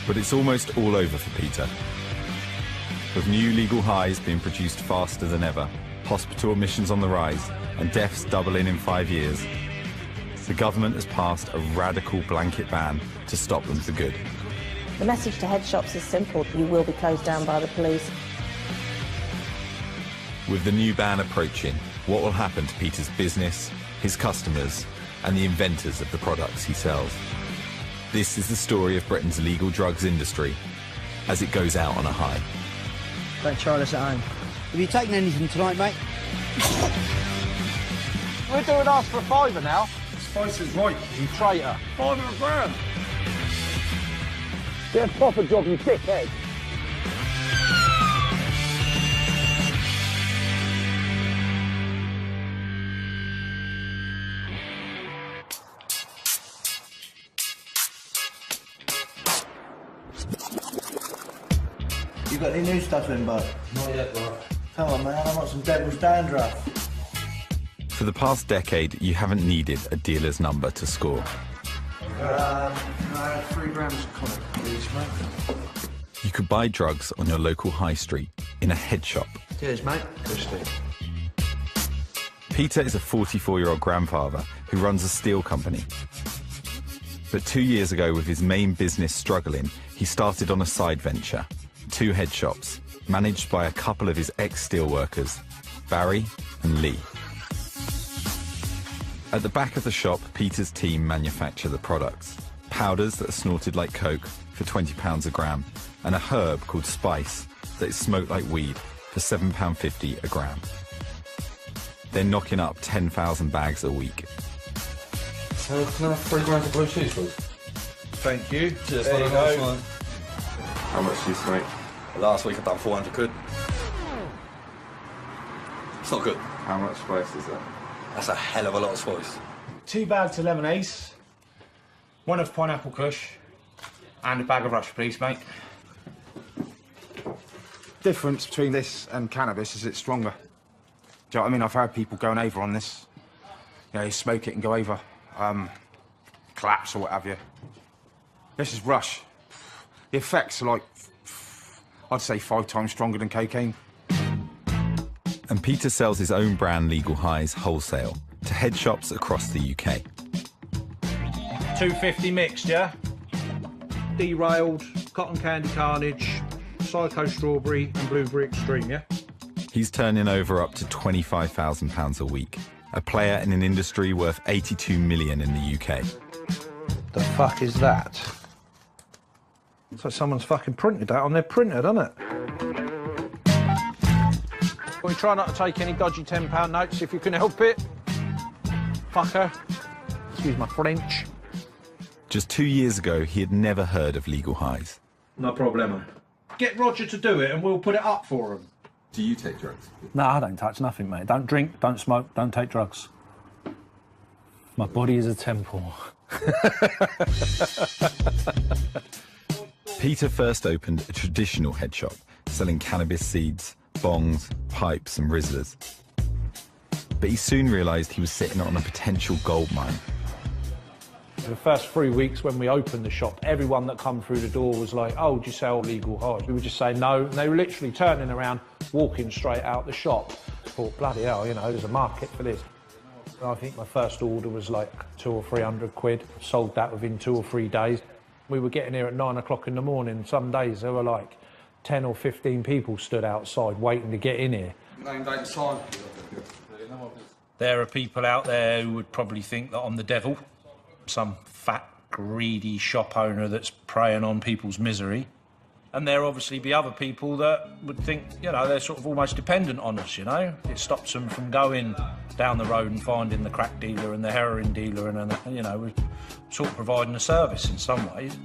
But it's almost all over for Peter. With new legal highs being produced faster than ever, hospital admissions on the rise, and deaths doubling in 5 years, the government has passed a radical blanket ban to stop them for good. The message to head shops is simple: you will be closed down by the police. With the new ban approaching, what will happen to Peter's business, his customers, and the inventors of the products he sells? This is the story of Britain's legal drugs industry as it goes out on a high. Don't try this at home. Have you taken anything tonight, mate? We're doing ours for £5 now. Spice is right, You traitor. £500 grand. Get a proper job, you dickhead. You got any new stuff in, bud? Not yet, bro. Come on, man, I want some devil's dandruff. For the past decade, you haven't needed a dealer's number to score. 3 grams of conic, please, mate. You could buy drugs on your local high street in a head shop. Cheers, mate. Christy. Peter is a 44-year-old grandfather who runs a steel company. But 2 years ago, with his main business struggling, he started on a side venture, 2 head shops, managed by a couple of his ex-steel workers, Barry and Lee. At the back of the shop, Peter's team manufacture the products. Powders that are snorted like coke for £20 a gram, and a herb called Spice that is smoked like weed for £7.50 a gram. They're knocking up 10,000 bags a week. Can I have 3 grams of blue cheese, please? Thank you. Cheers, there you fella, go. nice one. How much do you make? Last week I done 400 quid. It's not good. How much spice is that? That's a hell of a lot of spice. 2 bags of lemonades, 1 of pineapple kush, and a bag of rush, please, mate. Difference between this and cannabis is it's stronger. Do you know what I mean? I've heard people going over on this. You know, you smoke it and go over. Collapse or what have you. This is rush. The effects are like, I'd say 5 times stronger than cocaine. And Peter sells his own brand Legal Highs wholesale to head shops across the UK. 250 mixed, yeah? Derailed, cotton candy carnage, psycho strawberry, and blueberry extreme, yeah? He's turning over up to £25,000 a week, a player in an industry worth 82 million in the UK. The fuck is that? It's like someone's fucking printed that on their printer, doesn't it? We try not to take any dodgy £10 notes if you can help it. Fucker. Excuse my French. Just 2 years ago, he had never heard of Legal Highs. No problemo. Get Roger to do it and we'll put it up for him. Do you take drugs? No, I don't touch nothing, mate. Don't drink, don't smoke, don't take drugs. My body is a temple. Peter first opened a traditional head shop, selling cannabis seeds, bongs, pipes and Rizzlers. But he soon realised he was sitting on a potential gold mine. For the first 3 weeks when we opened the shop, everyone that come through the door was like, oh, do you sell Legal Highs? We would just say no, and they were literally turning around, walking straight out the shop. I thought, bloody hell, you know, there's a market for this. I think my first order was like 200 or 300 quid. Sold that within 2 or 3 days. We were getting here at 9 o'clock in the morning. Some days there were like 10 or 15 people stood outside waiting to get in here. Name, date and time. There are people out there who would probably think that I'm the devil, some fat, greedy shop owner that's preying on people's misery. And there obviously be other people that would think, you know, they're sort of almost dependent on us, you know? It stops them from going down the road and finding the crack dealer and the heroin dealer and you know, we're sort of providing a service in some ways.